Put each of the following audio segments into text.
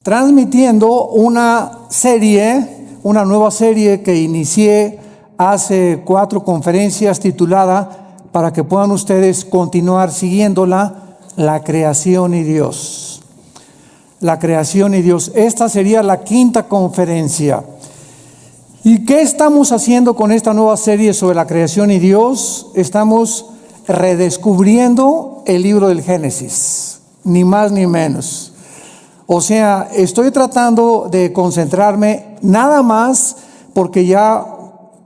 transmitiendo una nueva serie que inicié hace 4 conferencias titulada, para que puedan ustedes continuar siguiéndola, La creación y Dios. La creación y Dios. Esta sería la 5ª conferencia. ¿Y qué estamos haciendo con esta nueva serie sobre la creación y Dios? Estamos redescubriendo el libro del Génesis, ni más ni menos. O sea, estoy tratando de concentrarme nada más porque ya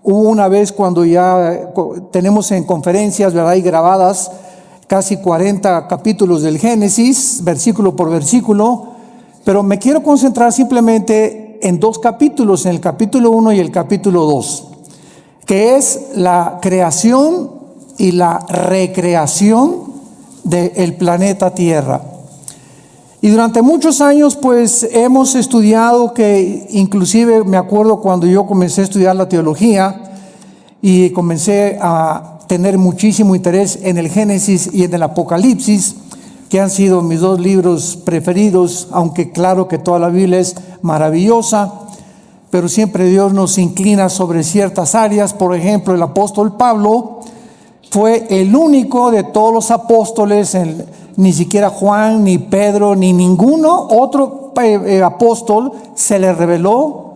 hubo una vez cuando ya tenemos en conferencias, ¿verdad? Y grabadas casi 40 capítulos del Génesis, versículo por versículo, pero me quiero concentrar simplemente en 2 capítulos, en el capítulo 1 y el capítulo 2, que es la creación y la recreación del planeta Tierra. Y durante muchos años pues hemos estudiado, que inclusive me acuerdo cuando yo comencé a estudiar la teología y comencé a tener muchísimo interés en el Génesis y en el Apocalipsis, que han sido mis 2 libros preferidos, aunque claro que toda la Biblia es maravillosa, pero siempre Dios nos inclina sobre ciertas áreas. Por ejemplo, el apóstol Pablo fue el único de todos los apóstoles, ni siquiera Juan, ni Pedro, ni ninguno otro apóstol se le reveló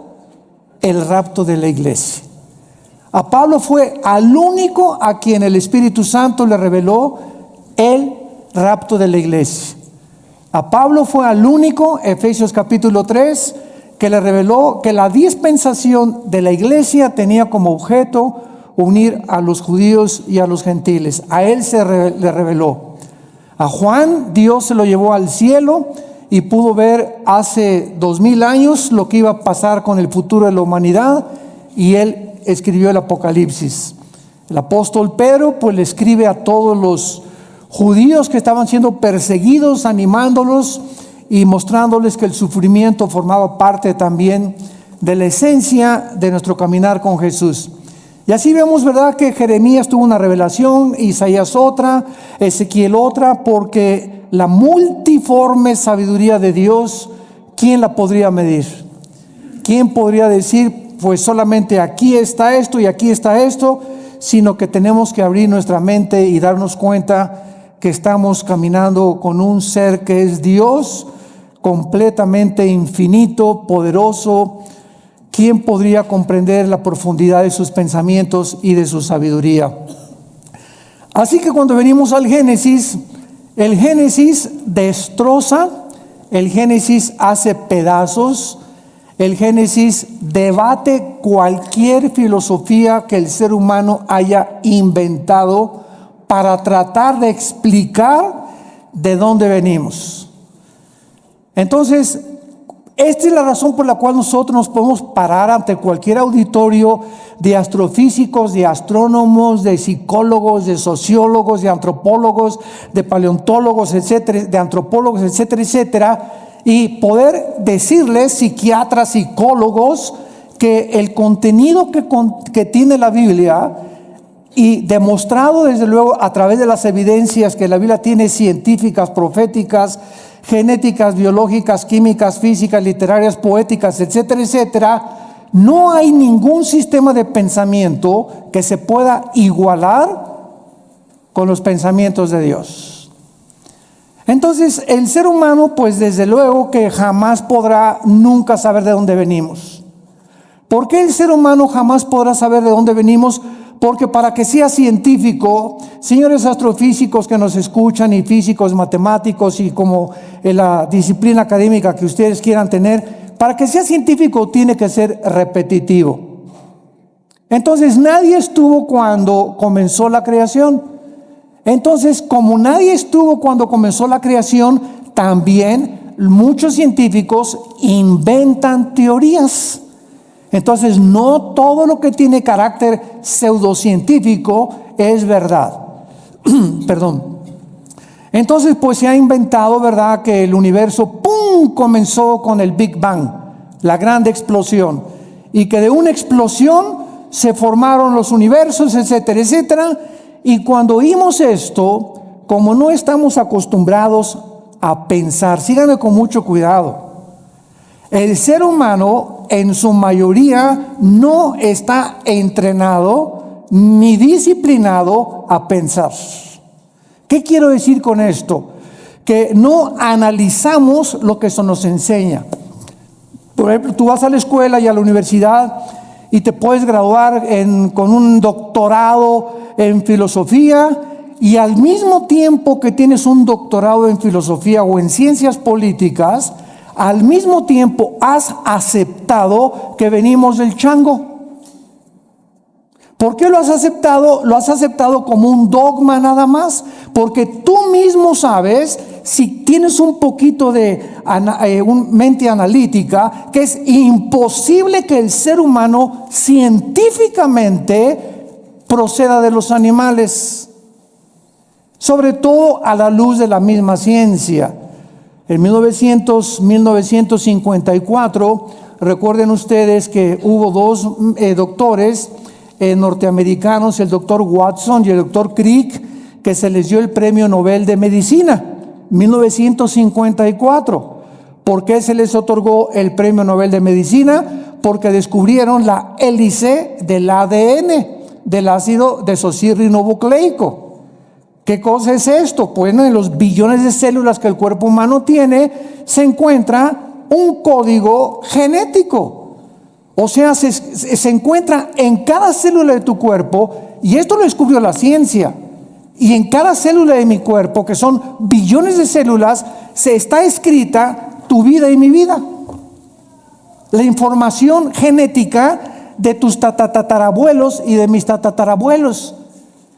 el rapto de la iglesia. A Pablo fue al único a quien el Espíritu Santo le reveló el rapto de la iglesia. A Pablo fue al único, Efesios capítulo 3, que le reveló que la dispensación de la iglesia tenía como objeto unir a los judíos y a los gentiles. A él le reveló. A Juan Dios se lo llevó al cielo y pudo ver hace 2000 años lo que iba a pasar con el futuro de la humanidad, y él escribió el Apocalipsis. El apóstol Pedro pues le escribe a todos los judíos que estaban siendo perseguidos, animándolos y mostrándoles que el sufrimiento formaba parte también de la esencia de nuestro caminar con Jesús. Y así vemos, ¿verdad?, que Jeremías tuvo una revelación, Isaías otra, Ezequiel otra, porque la multiforme sabiduría de Dios, ¿quién la podría medir? ¿Quién podría decir, pues solamente aquí está esto y aquí está esto? Sino que tenemos que abrir nuestra mente y darnos cuenta que estamos caminando con un ser que es Dios, completamente infinito, poderoso. ¿Quién podría comprender la profundidad de sus pensamientos y de su sabiduría? Así que cuando venimos al Génesis, el Génesis destroza, el Génesis hace pedazos, el Génesis debate cualquier filosofía que el ser humano haya inventado para tratar de explicar de dónde venimos. Entonces, esta es la razón por la cual nosotros nos podemos parar ante cualquier auditorio de astrofísicos, de astrónomos, de psicólogos, de sociólogos, de antropólogos, de paleontólogos, etcétera, de antropólogos, etcétera, etcétera, y poder decirles, psiquiatras, psicólogos, que el contenido que tiene la Biblia, y demostrado desde luego a través de las evidencias que la Biblia tiene, científicas, proféticas, genéticas, biológicas, químicas, físicas, literarias, poéticas, etcétera, etcétera, no hay ningún sistema de pensamiento que se pueda igualar con los pensamientos de Dios. Entonces, el ser humano, pues desde luego que jamás podrá nunca saber de dónde venimos. ¿Por qué el ser humano jamás podrá saber de dónde venimos? Porque para que sea científico, señores astrofísicos que nos escuchan, y físicos, matemáticos, y como en la disciplina académica que ustedes quieran tener, para que sea científico tiene que ser repetitivo. Entonces nadie estuvo cuando comenzó la creación. Entonces, como nadie estuvo cuando comenzó la creación, también muchos científicos inventan teorías. Entonces, no todo lo que tiene carácter pseudocientífico es verdad. Perdón. Entonces, pues se ha inventado, ¿verdad?, que el universo, ¡pum!, comenzó con el Big Bang, la gran explosión, y que de una explosión se formaron los universos, etcétera, etcétera. Y cuando oímos esto, como no estamos acostumbrados a pensar, síganme con mucho cuidado, El ser humano en su mayoría no está entrenado ni disciplinado a pensar. ¿Qué quiero decir con esto? Que no analizamos lo que se nos enseña. Por ejemplo, tú vas a la escuela y a la universidad y te puedes graduar con un doctorado en filosofía, y al mismo tiempo que tienes un doctorado en filosofía o en ciencias políticas, al mismo tiempo has aceptado que venimos del chango. ¿Por qué lo has aceptado? Lo has aceptado como un dogma nada más, porque tú mismo sabes, si tienes un poquito de mente analítica, que es imposible que el ser humano científicamente proceda de los animales, sobre todo a la luz de la misma ciencia. En 1954, recuerden ustedes que hubo dos doctores norteamericanos, el doctor Watson y el doctor Crick, que se les dio el premio Nobel de Medicina, 1954. ¿Por qué se les otorgó el premio Nobel de Medicina? Porque descubrieron la hélice del ADN, del ácido desoxirribonucleico. ¿Qué cosa es esto? Pues en los billones de células que el cuerpo humano tiene se encuentra un código genético. O sea, se encuentra en cada célula de tu cuerpo, y esto lo descubrió la ciencia. Y en cada célula de mi cuerpo, que son billones de células, se está escrita tu vida y mi vida. La información genética de tus tatarabuelos y de mis tatarabuelos.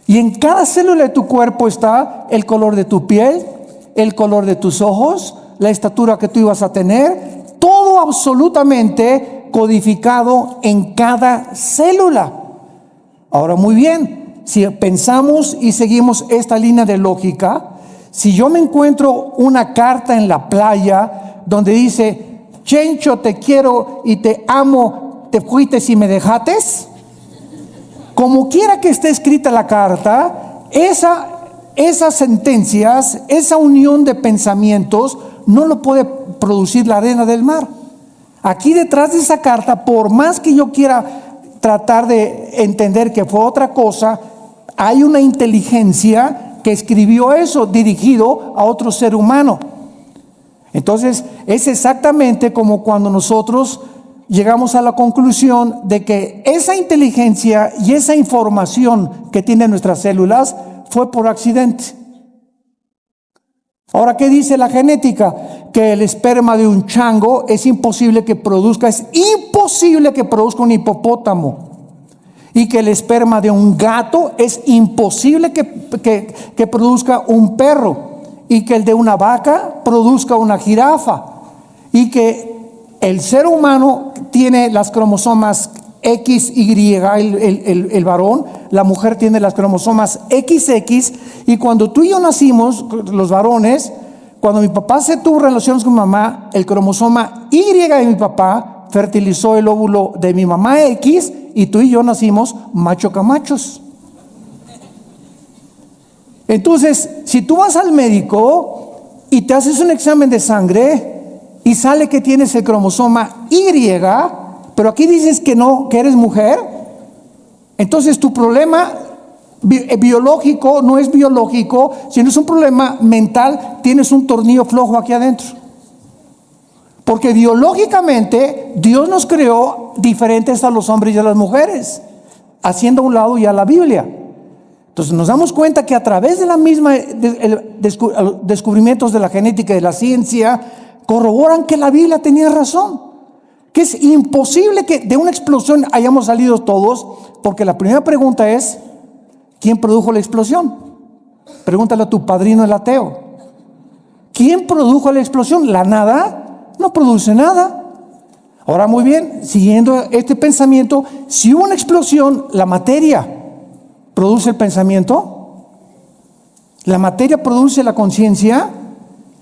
Y en cada célula de tu cuerpo está el color de tu piel, el color de tus ojos, la estatura que tú ibas a tener, todo absolutamente codificado en cada célula. Ahora, muy bien, si pensamos y seguimos esta línea de lógica, si yo me encuentro una carta en la playa donde dice: Chencho, te quiero y te amo, te fuiste y me dejates, como quiera que esté escrita la carta, esas sentencias, esa unión de pensamientos no lo puede producir la arena del mar. Aquí detrás de esa carta, por más que yo quiera tratar de entender que fue otra cosa, hay una inteligencia que escribió eso dirigido a otro ser humano. Entonces es exactamente como cuando nosotros llegamos a la conclusión de que esa inteligencia y esa información que tienen nuestras células fue por accidente. Ahora, ¿qué dice la genética? Que el esperma de un chango es imposible que produzca un hipopótamo. Y que el esperma de un gato es imposible que produzca un perro. Y que el de una vaca produzca una jirafa. Y que el ser humano tiene las cromosomas XY, el varón, la mujer tiene las cromosomas XX, y cuando tú y yo nacimos, los varones, cuando mi papá se tuvo relaciones con mi mamá, el cromosoma Y de mi papá fertilizó el óvulo de mi mamá X, y tú y yo nacimos macho camachos. Entonces, si tú vas al médico y te haces un examen de sangre y sale que tienes el cromosoma Y, pero aquí dices que no, que eres mujer, entonces tu problema biológico no es biológico, sino es un problema mental. Tienes un tornillo flojo aquí adentro. Porque biológicamente Dios nos creó diferentes a los hombres y a las mujeres, haciendo a un lado ya la Biblia. Entonces nos damos cuenta que a través de la misma descubrimientos de la genética y de la ciencia, corroboran que la Biblia tenía razón, que es imposible que de una explosión hayamos salido todos, porque la primera pregunta es: ¿quién produjo la explosión? Pregúntale a tu padrino el ateo. ¿Quién produjo la explosión? ¿La nada? No produce nada. Ahora, muy bien, siguiendo este pensamiento, si hubo una explosión, la materia produce el pensamiento, la materia produce la conciencia.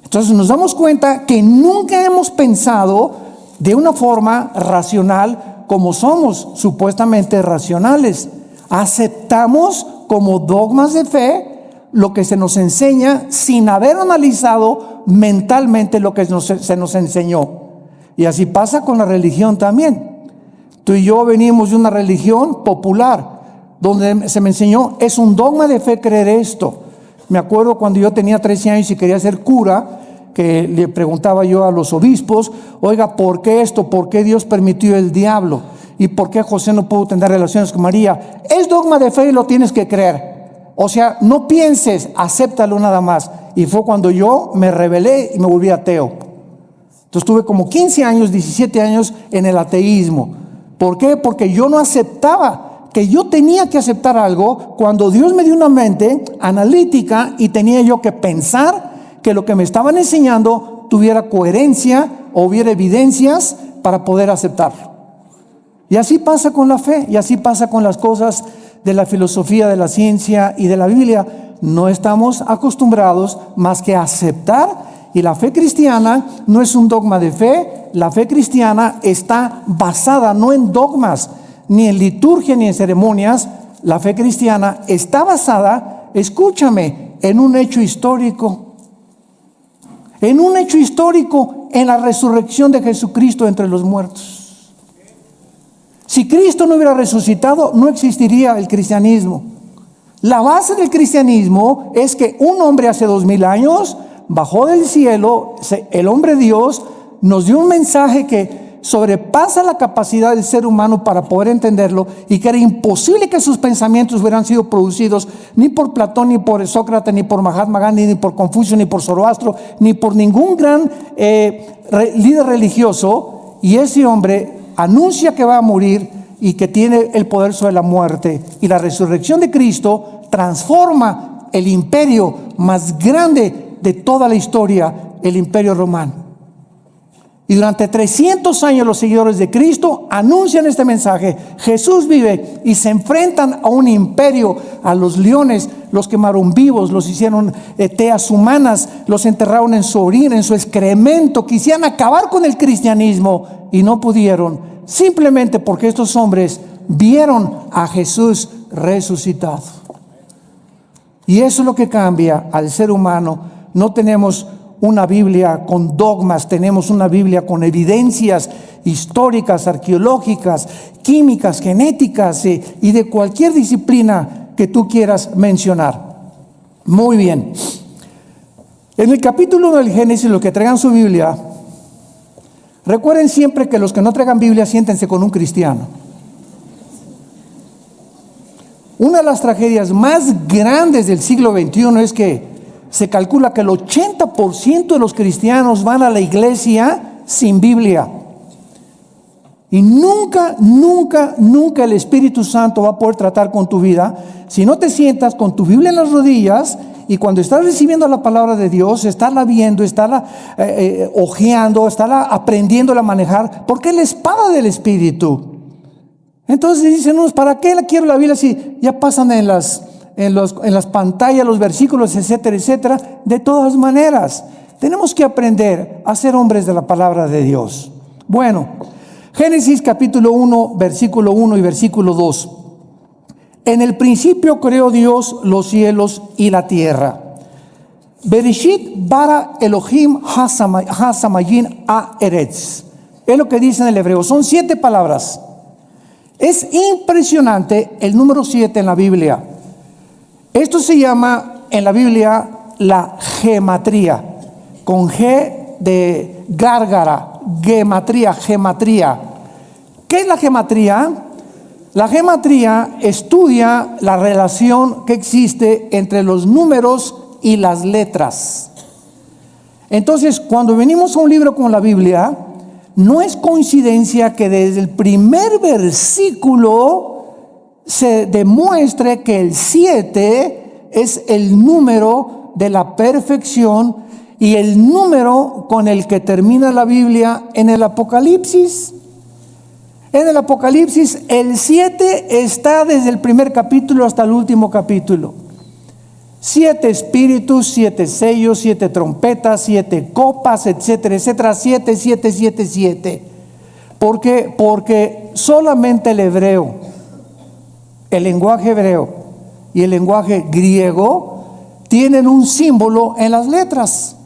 Entonces nos damos cuenta que nunca hemos pensado de una forma racional como somos supuestamente racionales. Aceptamos como dogmas de fe lo que se nos enseña sin haber analizado mentalmente lo que se nos enseñó. Y así pasa con la religión también. Tú y yo venimos de una religión popular, donde se me enseñó, es un dogma de fe creer esto. Me acuerdo cuando yo tenía 13 años y quería ser cura, que le preguntaba yo a los obispos, oiga, ¿por qué esto? ¿Por qué Dios permitió el diablo? ¿Y por qué José no pudo tener relaciones con María? Es dogma de fe y lo tienes que creer. O sea, no pienses, acéptalo nada más. Y fue cuando yo me rebelé y me volví ateo. Entonces tuve como 15 años, 17 años en el ateísmo. ¿Por qué? Porque yo no aceptaba que yo tenía que aceptar algo cuando Dios me dio una mente analítica y tenía yo que pensar que lo que me estaban enseñando tuviera coherencia o hubiera evidencias para poder aceptarlo. Y así pasa con la fe, y así pasa con las cosas de la filosofía, de la ciencia y de la Biblia. No estamos acostumbrados más que a aceptar, y la fe cristiana no es un dogma de fe. La fe cristiana está basada no en dogmas, ni en liturgia, ni en ceremonias. La fe cristiana está basada, escúchame, en un hecho histórico. En un hecho histórico, en la resurrección de Jesucristo entre los muertos. Si Cristo no hubiera resucitado, no existiría el cristianismo. La base del cristianismo es que un hombre hace 2000 años bajó del cielo, el hombre Dios nos dio un mensaje que sobrepasa la capacidad del ser humano para poder entenderlo, y que era imposible que sus pensamientos hubieran sido producidos ni por Platón, ni por Sócrates, ni por Mahatma Gandhi, ni por Confucio, ni por Zoroastro, ni por ningún gran líder religioso. Y ese hombre anuncia que va a morir y que tiene el poder sobre la muerte, y la resurrección de Cristo transforma el imperio más grande de toda la historia, el imperio romano. Y durante 300 años los seguidores de Cristo anuncian este mensaje: Jesús vive, y se enfrentan a un imperio, a los leones, los quemaron vivos, los hicieron teas humanas, los enterraron en su orina, en su excremento. Quisieran acabar con el cristianismo y no pudieron, simplemente porque estos hombres vieron a Jesús resucitado. Y eso es lo que cambia al ser humano. No tenemos una Biblia con dogmas, tenemos una Biblia con evidencias históricas, arqueológicas, químicas, genéticas y de cualquier disciplina que tú quieras mencionar. Muy bien. En el capítulo 1 del Génesis, los que traigan su Biblia, recuerden siempre que los que no traigan Biblia, siéntense con un cristiano. Una de las tragedias más grandes del siglo XXI es que se calcula que el 80% de los cristianos van a la iglesia sin Biblia. Y nunca el Espíritu Santo va a poder tratar con tu vida si no te sientas con tu Biblia en las rodillas, y cuando estás recibiendo la palabra de Dios, estarla viendo, estarla hojeando, estarla aprendiendo a manejar, porque es la espada del Espíritu. Entonces dicen unos, ¿para qué quiero la Biblia si ya pasan en las pantallas los versículos, etcétera, etcétera? De todas maneras, tenemos que aprender a ser hombres de la palabra de Dios. Bueno, Génesis capítulo 1, versículo 1 y versículo 2. En el principio creó Dios los cielos y la tierra. Bereshit bara Elohim hasamayin haaretz. Es lo que dice en el hebreo. Son 7 palabras. Es impresionante el número 7 en la Biblia. Esto se llama en la Biblia la gematría, con G de gárgara, gematría. ¿Qué es la gematría? La gematría estudia la relación que existe entre los números y las letras. Entonces, cuando venimos a un libro como la Biblia, no es coincidencia que desde el primer versículo se demuestre que el 7 es el número de la perfección y el número con el que termina la Biblia en el Apocalipsis. En el Apocalipsis el 7 está desde el primer capítulo hasta el último capítulo. 7 espíritus, 7 sellos, 7 trompetas, 7 copas, etcétera, etcétera. 7, 7, 7, 7. ¿Por qué? Porque solamente el hebreo, el lenguaje hebreo y el lenguaje griego tienen un símbolo en las letras.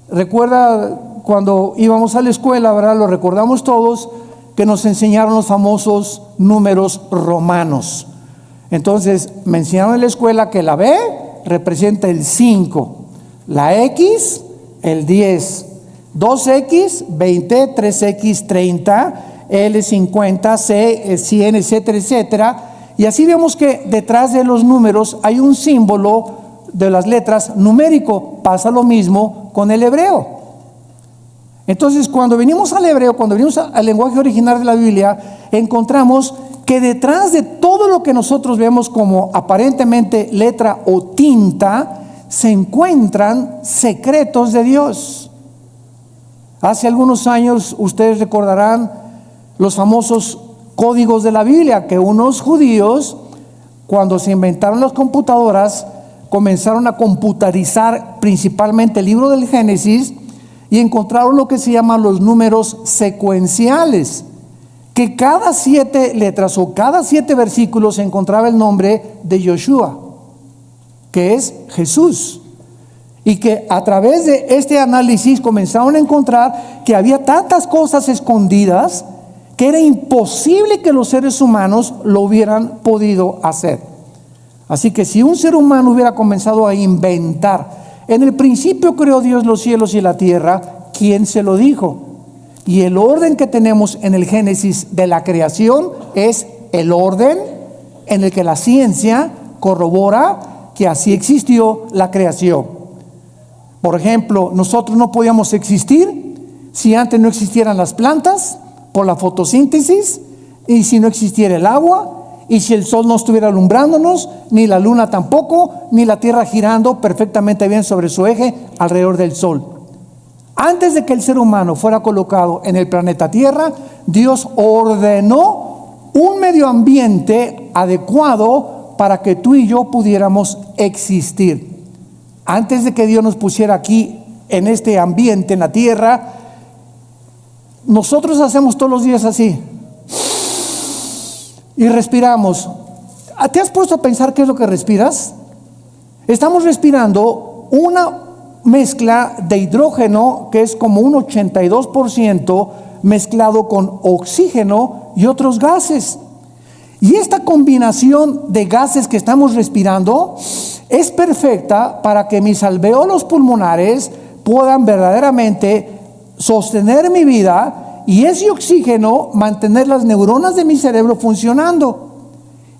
Recuerda cuando íbamos a la escuela, ¿verdad? Lo recordamos todos, que nos enseñaron los famosos números romanos. Entonces, me enseñaron en la escuela que la B representa el 5, la X, el 10, 2X, 20, 3X, 30, L, 50, C, 100, etcétera, etcétera. Y así vemos que detrás de los números hay un símbolo de las letras numérico. Pasa lo mismo con el hebreo. Entonces, cuando venimos al hebreo, cuando venimos al lenguaje original de la Biblia, encontramos que detrás de todo lo que nosotros vemos como aparentemente letra o tinta, se encuentran secretos de Dios. Hace algunos años, ustedes recordarán los famosos códigos de la Biblia, que unos judíos, cuando se inventaron las computadoras, comenzaron a computarizar principalmente el libro del Génesis y encontraron lo que se llaman los números secuenciales, que cada 7 letras o cada 7 versículos se encontraba el nombre de Yoshua, que es Jesús. Y que a través de este análisis comenzaron a encontrar que había tantas cosas escondidas que era imposible que los seres humanos lo hubieran podido hacer. Así que si un ser humano hubiera comenzado a inventar, en el principio creó Dios los cielos y la tierra, ¿quién se lo dijo? Y el orden que tenemos en el Génesis de la creación es el orden en el que la ciencia corrobora que así existió la creación. Por ejemplo, nosotros no podíamos existir si antes no existieran las plantas por la fotosíntesis, y si no existiera el agua, y si el sol no estuviera alumbrándonos, ni la luna tampoco, ni la tierra girando perfectamente bien sobre su eje alrededor del sol. Antes de que el ser humano fuera colocado en el planeta Tierra, Dios ordenó un medio ambiente adecuado para que tú y yo pudiéramos existir. Antes de que Dios nos pusiera aquí en este ambiente, en la tierra, nosotros hacemos todos los días así y respiramos. ¿Te has puesto a pensar qué es lo que respiras? Estamos respirando una mezcla de hidrógeno que es como un 82% mezclado con oxígeno y otros gases. Y esta combinación de gases que estamos respirando es perfecta para que mis alvéolos pulmonares puedan verdaderamente sostener mi vida y ese oxígeno mantener las neuronas de mi cerebro funcionando.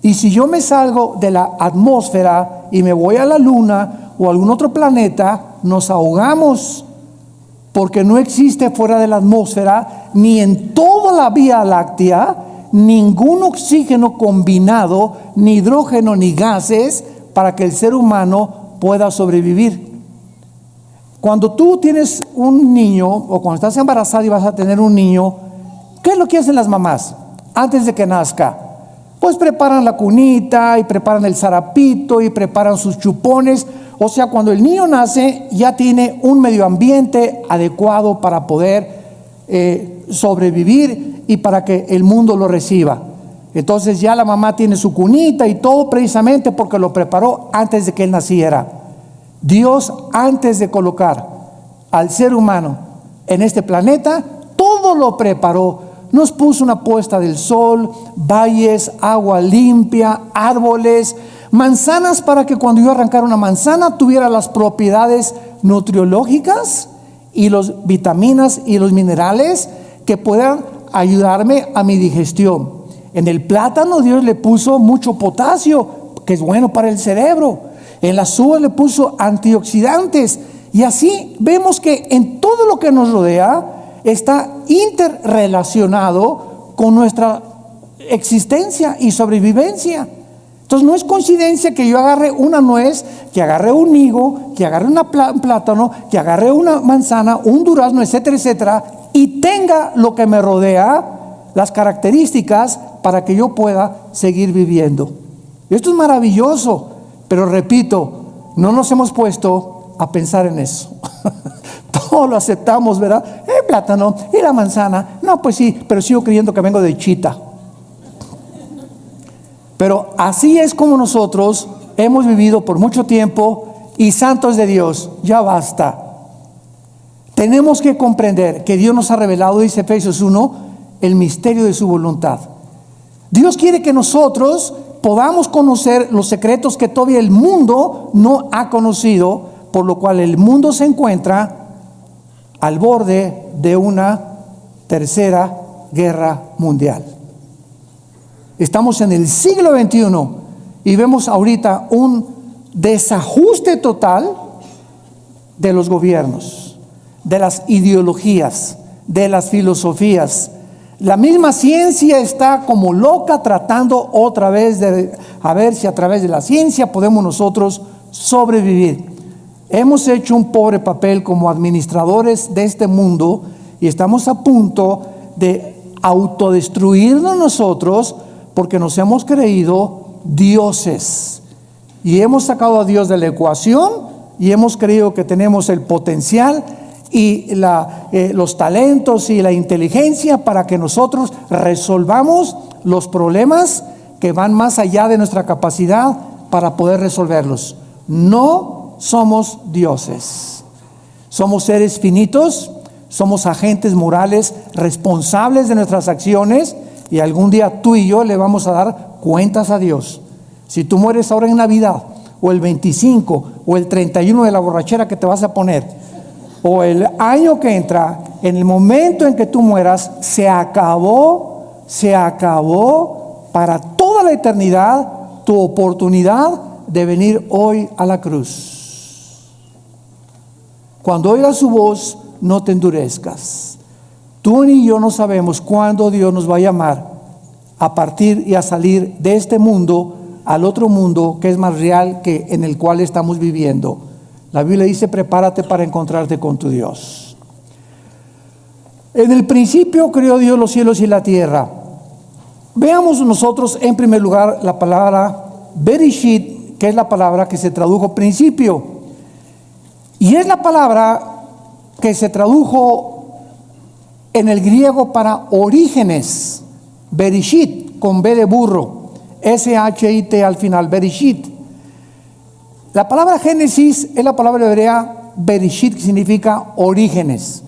Y si yo me salgo de la atmósfera y me voy a la luna o a algún otro planeta, nos ahogamos, porque no existe fuera de la atmósfera ni en toda la Vía Láctea ningún oxígeno combinado, ni hidrógeno ni gases para que el ser humano pueda sobrevivir. Cuando tú tienes un niño o cuando estás embarazada y vas a tener un niño, ¿qué es lo que hacen las mamás antes de que nazca? Pues preparan la cunita y preparan el zarapito y preparan sus chupones. O sea, cuando el niño nace ya tiene un medio ambiente adecuado para poder sobrevivir y para que el mundo lo reciba. Entonces ya la mamá tiene su cunita y todo precisamente porque lo preparó antes de que él naciera. Dios, antes de colocar al ser humano en este planeta, todo lo preparó. Nos puso una puesta del sol, valles, agua limpia, árboles, manzanas para que cuando yo arrancara una manzana tuviera las propiedades nutriológicas y las vitaminas y los minerales que puedan ayudarme a mi digestión. En el plátano Dios le puso mucho potasio, que es bueno para el cerebro. En las uvas le puso antioxidantes. Y así vemos que en todo lo que nos rodea está interrelacionado con nuestra existencia y sobrevivencia. Entonces no es coincidencia que yo agarre una nuez, que agarre un higo, que agarre un plátano, que agarre una manzana, un durazno, etcétera, etcétera, y tenga lo que me rodea, las características para que yo pueda seguir viviendo. Esto es maravilloso, pero repito, no nos hemos puesto a pensar en eso. Todo lo aceptamos, ¿verdad? El plátano y la manzana. No, pues sí, pero sigo creyendo que vengo de Chita. Pero así es como nosotros hemos vivido por mucho tiempo, y santos de Dios, ya basta. tenemos que comprender que Dios nos ha revelado, dice Efesios 1, el misterio de su voluntad. Dios quiere que nosotros podamos conocer los secretos que todavía el mundo no ha conocido, por lo cual el mundo se encuentra al borde de una tercera guerra mundial. Estamos en el siglo XXI y vemos ahorita un desajuste total de los gobiernos, de las ideologías, de las filosofías. La misma ciencia está como loca tratando otra vez de a ver si a través de la ciencia podemos nosotros sobrevivir. Hemos hecho un pobre papel como administradores de este mundo y estamos a punto de autodestruirnos nosotros porque nos hemos creído dioses y hemos sacado a Dios de la ecuación y hemos creído que tenemos el potencial y los talentos y la inteligencia para que nosotros resolvamos los problemas que van más allá de nuestra capacidad para poder resolverlos. No somos dioses. Somos seres finitos, somos agentes morales responsables de nuestras acciones y algún día tú y yo le vamos a dar cuentas a Dios. Si tú mueres ahora en Navidad, o el 25, o el 31 de la borrachera que te vas a poner, o el año que entra, en el momento en que tú mueras, se acabó para toda la eternidad tu oportunidad de venir hoy a la cruz. Cuando oigas su voz, no te endurezcas. Tú ni yo no sabemos cuándo Dios nos va a llamar a partir y a salir de este mundo al otro mundo que es más real que en el cual estamos viviendo. La Biblia dice: prepárate para encontrarte con tu Dios. En el principio creó Dios los cielos y la tierra. Veamos nosotros en primer lugar la palabra Bereshit, que es la palabra que se tradujo principio. Y es la palabra que se tradujo en el griego para orígenes. Bereshit, con B de burro. S-H-I-T al final, Bereshit. La palabra Génesis es la palabra hebrea Bereshit, que significa orígenes.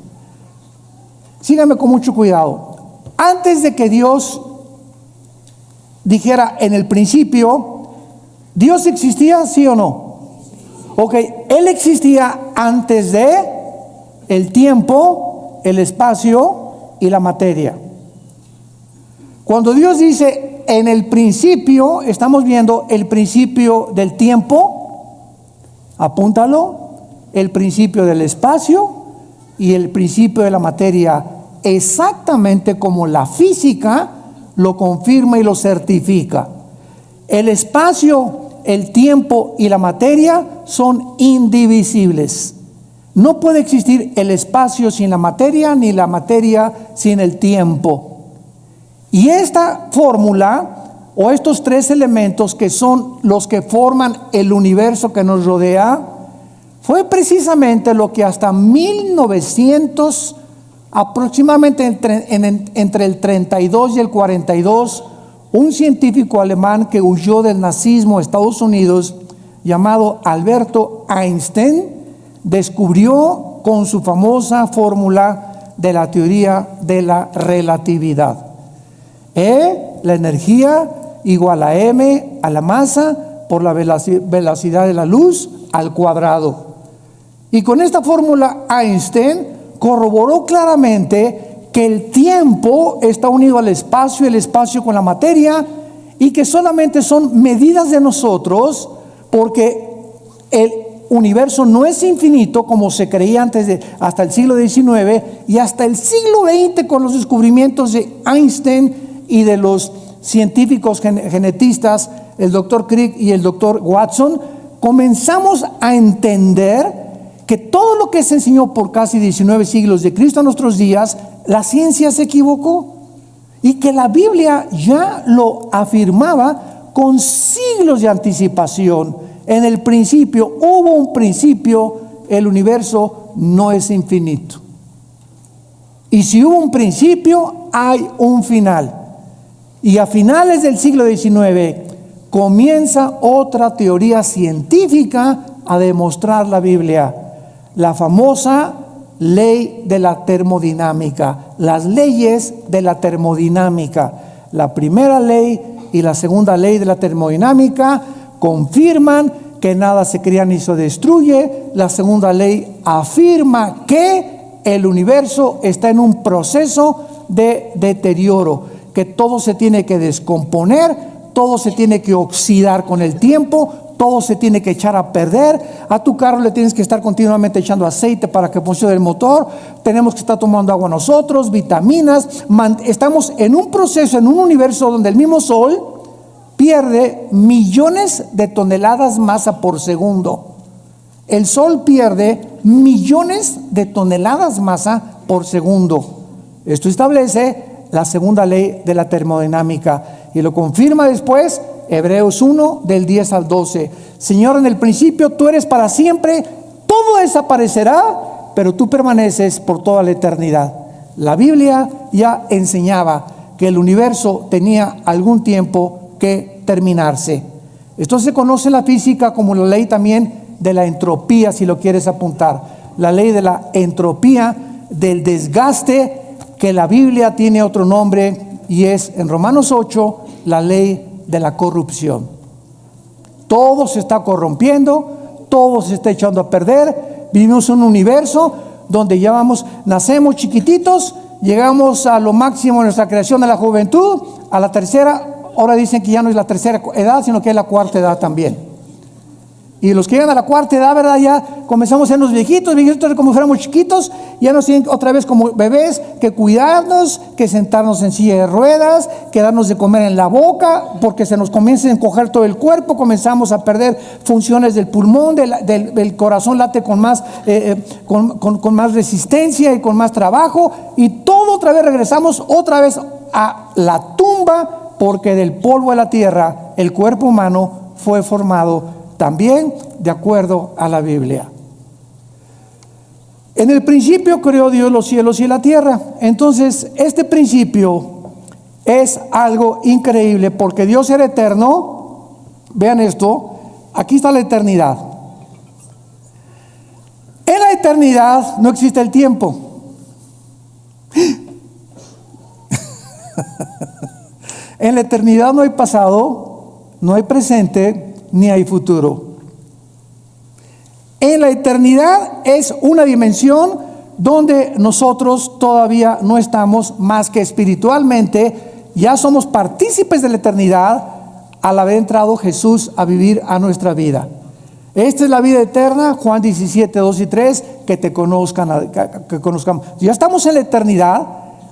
Síganme con mucho cuidado. Antes de que Dios dijera en el principio, ¿Dios existía, sí o no? Ok, Él existía antes de el tiempo, el espacio y la materia. Cuando Dios dice en el principio, estamos viendo el principio del tiempo, apúntalo, el principio del espacio y el principio de la materia, exactamente como la física lo confirma y lo certifica. El espacio, el tiempo y la materia son indivisibles. No puede existir el espacio sin la materia, ni la materia sin el tiempo. Y esta fórmula, o estos tres elementos que son los que forman el universo que nos rodea, fue precisamente lo que hasta 1900, aproximadamente entre el 32 y el 42, un científico alemán que huyó del nazismo a Estados Unidos, llamado Alberto Einstein, descubrió con su famosa fórmula de la teoría de la relatividad. E, la energía, igual a m a la masa por la velocidad de la luz al cuadrado. Y con esta fórmula Einstein corroboró claramente que el tiempo está unido al espacio, el espacio con la materia, y que solamente son medidas de nosotros, porque el universo no es infinito como se creía hasta el siglo XIX y hasta el siglo XX con los descubrimientos de Einstein y de los científicos genetistas, el doctor Crick y el doctor Watson, comenzamos a entender que todo lo que se enseñó por casi 19 siglos de Cristo a nuestros días, la ciencia se equivocó, y que la Biblia ya lo afirmaba con siglos de anticipación. En el principio hubo un principio, el universo no es infinito. Y si hubo un principio, hay un final. Y a finales del siglo XIX comienza otra teoría científica a demostrar la Biblia, la famosa ley de la termodinámica, las leyes de la termodinámica. La primera ley y la segunda ley de la termodinámica confirman que nada se crea ni se destruye. La segunda ley afirma que el universo está en un proceso de deterioro, que todo se tiene que descomponer, todo se tiene que oxidar con el tiempo, todo se tiene que echar a perder. A tu carro le tienes que estar continuamente echando aceite para que funcione el motor. Tenemos que estar tomando agua nosotros, vitaminas. Estamos en un proceso, en un universo donde el mismo Sol pierde millones de toneladas masa por segundo. El Sol pierde millones de toneladas masa por segundo. Esto establece la segunda ley de la termodinámica y lo confirma después Hebreos 1 del 10 al 12. Señor, en el principio tú eres para siempre, todo desaparecerá, pero tú permaneces por toda la eternidad. La Biblia ya enseñaba que el universo tenía algún tiempo que terminarse. Esto se conoce en la física como la ley también de la entropía, si lo quieres apuntar. La ley de la entropía, del desgaste, que la Biblia tiene otro nombre y es en Romanos 8 la ley de la corrupción. Todo se está corrompiendo, todo se está echando a perder. Vivimos en un universo donde ya nacemos chiquititos, llegamos a lo máximo de nuestra creación de la juventud, a la tercera. Ahora dicen que ya no es la tercera edad, sino que es la cuarta edad también. Y los que llegan a la cuarta edad, ¿verdad? Ya comenzamos a ser unos viejitos como si fuéramos chiquitos. Ya nos tienen otra vez como bebés que cuidarnos, que sentarnos en silla de ruedas, que darnos de comer en la boca, porque se nos comienza a encoger todo el cuerpo. Comenzamos a perder funciones del pulmón, del corazón late con más resistencia y con más trabajo. Y todo otra vez regresamos otra vez a la tumba, porque del polvo de la tierra el cuerpo humano fue formado también de acuerdo a la Biblia. En el principio creó Dios los cielos y la tierra. Entonces, este principio es algo increíble porque Dios era eterno. Vean esto, aquí está la eternidad. En la eternidad no existe el tiempo. En la eternidad no hay pasado, no hay presente, ni hay futuro. En la eternidad es una dimensión donde nosotros todavía no estamos más que espiritualmente, ya somos partícipes de la eternidad al haber entrado Jesús a vivir a nuestra vida. Esta es la vida eterna, Juan 17, 2 y 3, que te conozcan, que conozcamos. Ya estamos en la eternidad,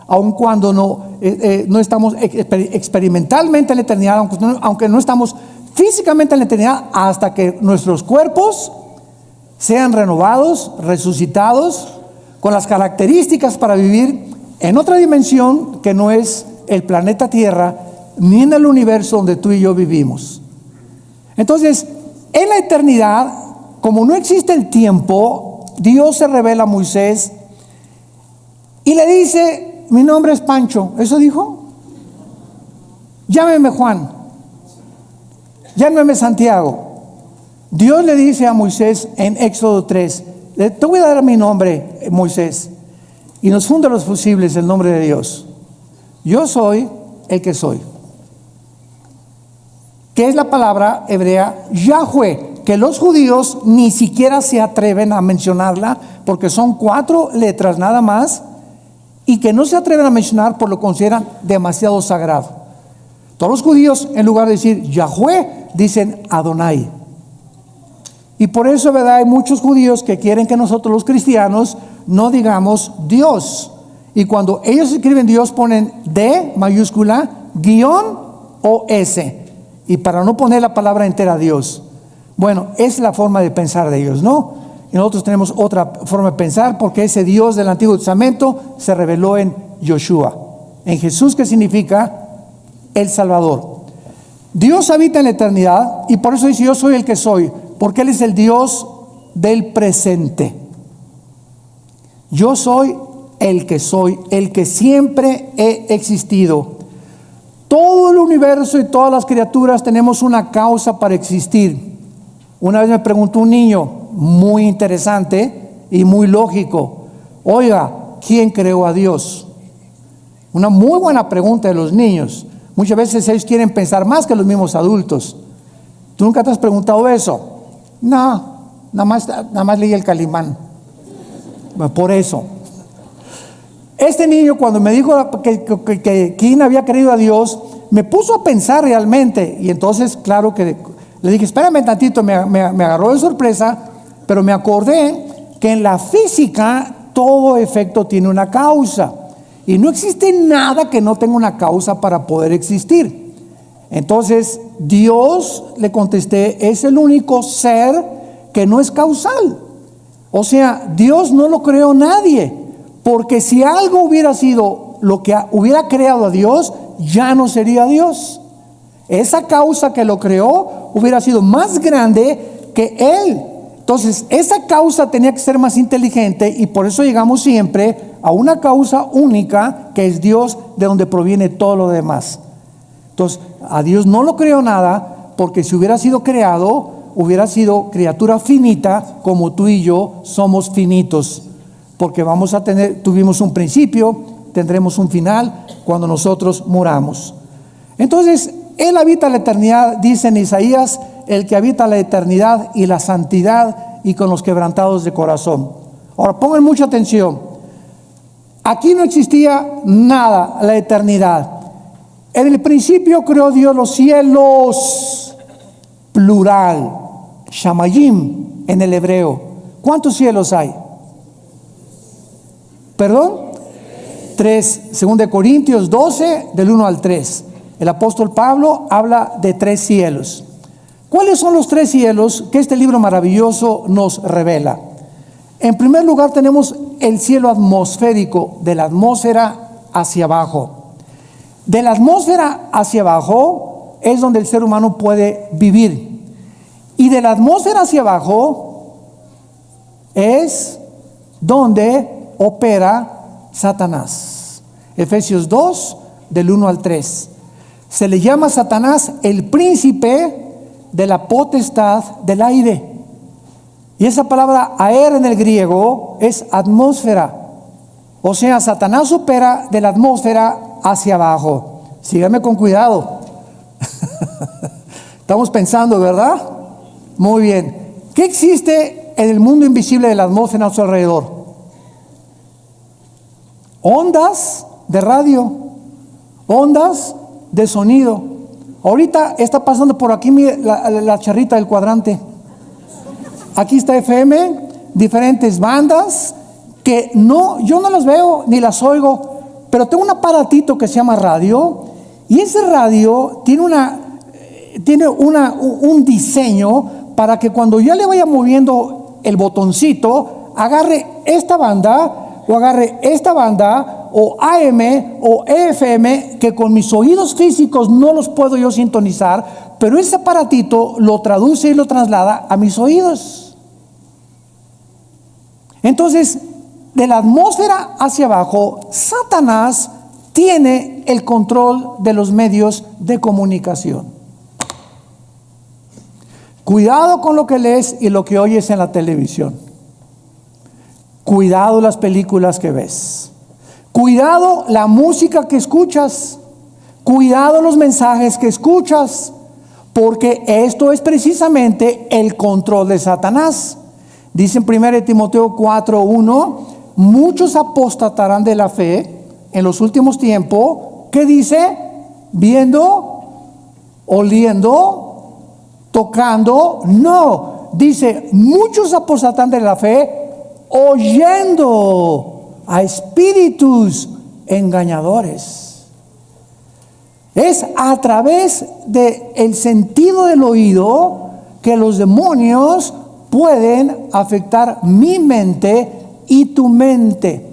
aun cuando no estamos experimentalmente en la eternidad, aunque no estamos físicamente en la eternidad, hasta que nuestros cuerpos sean renovados, resucitados, con las características para vivir en otra dimensión que no es el planeta Tierra, ni en el universo donde tú y yo vivimos. Entonces, en la eternidad, como no existe el tiempo, Dios se revela a Moisés y le dice: mi nombre es Pancho. ¿Eso dijo? Llámeme Juan. Llámeme Santiago. Dios le dice a Moisés en Éxodo 3: te voy a dar mi nombre, Moisés. Y nos funda los fusibles el nombre de Dios. Yo soy el que soy. Que es la palabra hebrea Yahweh, que los judíos ni siquiera se atreven a mencionarla, porque son 4 letras nada más, y que no se atreven a mencionar por lo que consideran demasiado sagrado. Todos los judíos, en lugar de decir Yahweh, dicen Adonai. Y por eso, ¿verdad?, hay muchos judíos que quieren que nosotros los cristianos no digamos Dios. Y cuando ellos escriben Dios ponen D mayúscula, guión o S. Y para no poner la palabra entera Dios. Bueno, es la forma de pensar de ellos, ¿no? Y nosotros tenemos otra forma de pensar, porque ese Dios del Antiguo Testamento se reveló en Yoshua, en Jesús, que significa el Salvador. Dios habita en la eternidad y por eso dice: yo soy el que soy, porque Él es el Dios del presente. Yo soy el que soy, el que siempre he existido. Todo el universo y todas las criaturas tenemos una causa para existir. Una vez me preguntó un niño, muy interesante y muy lógico: Oiga, ¿quién creó a Dios? Una muy buena pregunta de los niños. Muchas veces ellos quieren pensar más que los mismos adultos. ¿Tú nunca te has preguntado eso? No, nada más leí el Calimán. Por eso. Este niño, cuando me dijo que quién había creído a Dios, me puso a pensar realmente. Y entonces, claro que le dije, espérame tantito, me agarró de sorpresa, pero me acordé que en la física todo efecto tiene una causa. Y no existe nada que no tenga una causa para poder existir. Entonces, Dios, le contesté, es el único ser que no es causal. O sea, Dios no lo creó nadie. Porque si algo hubiera sido lo que hubiera creado a Dios, ya no sería Dios. Esa causa que lo creó hubiera sido más grande que Él. Entonces, esa causa tenía que ser más inteligente y por eso llegamos siempre a una causa única que es Dios, de donde proviene todo lo demás. Entonces, a Dios no lo creó nada, porque si hubiera sido creado, hubiera sido criatura finita, como tú y yo somos finitos. Porque tuvimos un principio, tendremos un final cuando nosotros muramos. Entonces, Él habita la eternidad, dice en Isaías, el que habita la eternidad y la santidad y con los quebrantados de corazón. Ahora, pongan mucha atención. Aquí no existía nada, la eternidad. En el principio creó Dios los cielos, plural, shamayim en el hebreo. ¿Cuántos cielos hay? ¿Perdón? 3, 2 Corintios 12, del 1 al 3. El apóstol Pablo habla de 3 cielos. ¿Cuáles son los 3 cielos que este libro maravilloso nos revela? En primer lugar tenemos el cielo atmosférico, de la atmósfera hacia abajo. De la atmósfera hacia abajo es donde el ser humano puede vivir. Y de la atmósfera hacia abajo es donde opera Satanás. Efesios 2, del 1 al 3. Se le llama Satanás el príncipe de la potestad del aire. Y esa palabra aer en el griego es atmósfera. O sea, Satanás opera de la atmósfera hacia abajo. Síganme con cuidado. Estamos pensando, ¿verdad? Muy bien. ¿Qué existe en el mundo invisible de la atmósfera a nuestro alrededor? Ondas de radio, ondas de sonido. Ahorita está pasando por aquí la charrita del cuadrante. Aquí está FM, diferentes bandas que yo no las veo ni las oigo, pero tengo un aparatito que se llama radio, y ese radio tiene un diseño para que cuando yo le vaya moviendo el botoncito, agarre esta banda o agarre esta banda o AM o FM, que con mis oídos físicos no los puedo yo sintonizar, pero ese aparatito lo traduce y lo traslada a mis oídos. Entonces, de la atmósfera hacia abajo, Satanás tiene el control de los medios de comunicación. Cuidado con lo que lees y lo que oyes en la televisión. Cuidado las películas que ves. Cuidado la música que escuchas. Cuidado los mensajes que escuchas. Porque esto es precisamente el control de Satanás. Dice en 1 Timoteo 4:1, muchos apostatarán de la fe en los últimos tiempos. ¿Qué dice? Viendo, oliendo, tocando. No, dice, muchos apostatarán de la fe oyendo a espíritus engañadores. Es a través del sentido del oído que los demonios pueden afectar mi mente y tu mente.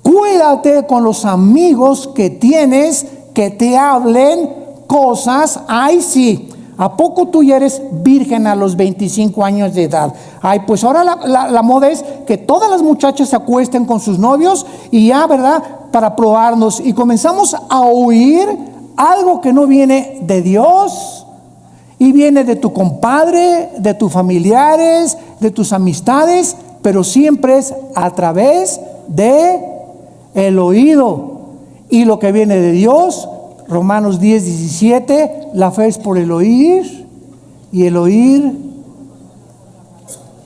Cuídate con los amigos que tienes que te hablen cosas. Ay, sí, ¿a poco tú ya eres virgen a los 25 años de edad? Ay, pues ahora la moda es que todas las muchachas se acuesten con sus novios y ya, ¿verdad? Para probarnos. Y comenzamos a oír algo que no viene de Dios. Y viene de tu compadre, de tus familiares, de tus amistades, pero siempre es a través de el oído. Y lo que viene de Dios, Romanos 10:17, la fe es por el oír, y el oír.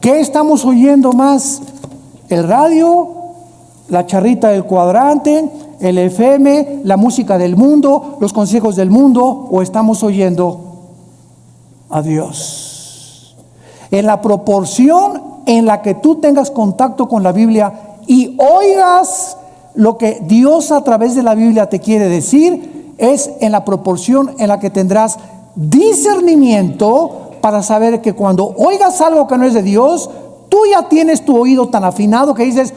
¿Qué estamos oyendo más? ¿El radio? ¿La charrita del cuadrante? ¿El FM? ¿La música del mundo? ¿Los consejos del mundo? ¿O estamos oyendo a Dios? En la proporción en la que tú tengas contacto con la Biblia y oigas lo que Dios a través de la Biblia te quiere decir, es en la proporción en la que tendrás discernimiento para saber que cuando oigas algo que no es de Dios, tú ya tienes tu oído tan afinado que dices,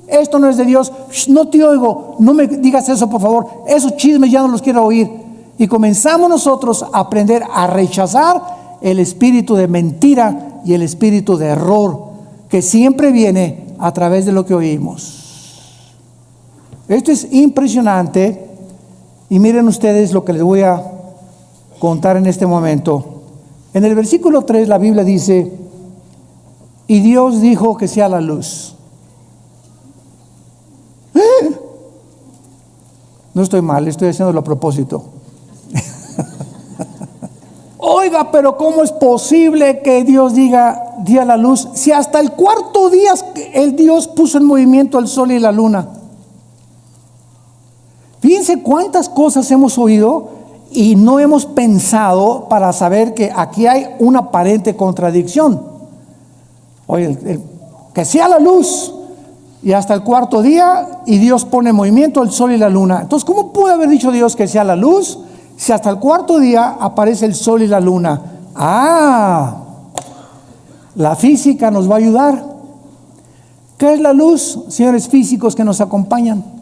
esto no es de Dios, no te oigo, no me digas eso por favor, esos chismes ya no los quiero oír. Y comenzamos nosotros a aprender a rechazar el espíritu de mentira y el espíritu de error que siempre viene a través de lo que oímos. Esto es impresionante y miren ustedes lo que les voy a contar en este momento. En el versículo 3 la Biblia dice, y Dios dijo que sea la luz. No estoy mal, estoy haciéndolo a propósito. Oiga, pero ¿cómo es posible que Dios diga día la luz si hasta el cuarto día el Dios puso en movimiento el sol y la luna? Fíjense cuántas cosas hemos oído y no hemos pensado para saber que aquí hay una aparente contradicción. Oye, que sea la luz y hasta el cuarto día y Dios pone en movimiento el sol y la luna. Entonces, ¿cómo puede haber dicho Dios que sea la luz si hasta el cuarto día aparece el sol y la luna? La física nos va a ayudar. ¿Qué es la luz, señores físicos que nos acompañan?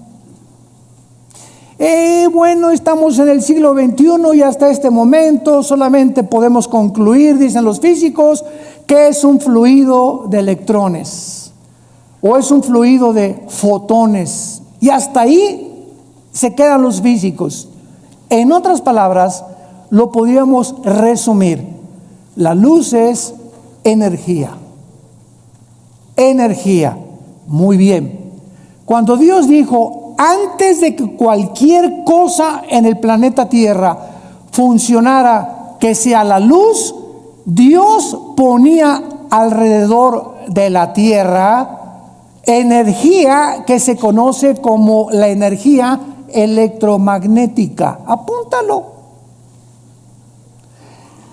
Bueno, estamos en el siglo XXI y hasta este momento solamente podemos concluir, dicen los físicos, que es un fluido de electrones o es un fluido de fotones, y hasta ahí se quedan los físicos. En otras palabras, lo podríamos resumir: la luz es energía. Energía. Muy bien. Cuando Dios dijo, antes de que cualquier cosa en el planeta Tierra funcionara, que sea la luz, Dios ponía alrededor de la Tierra energía que se conoce como la energía electromagnética. Apúntalo.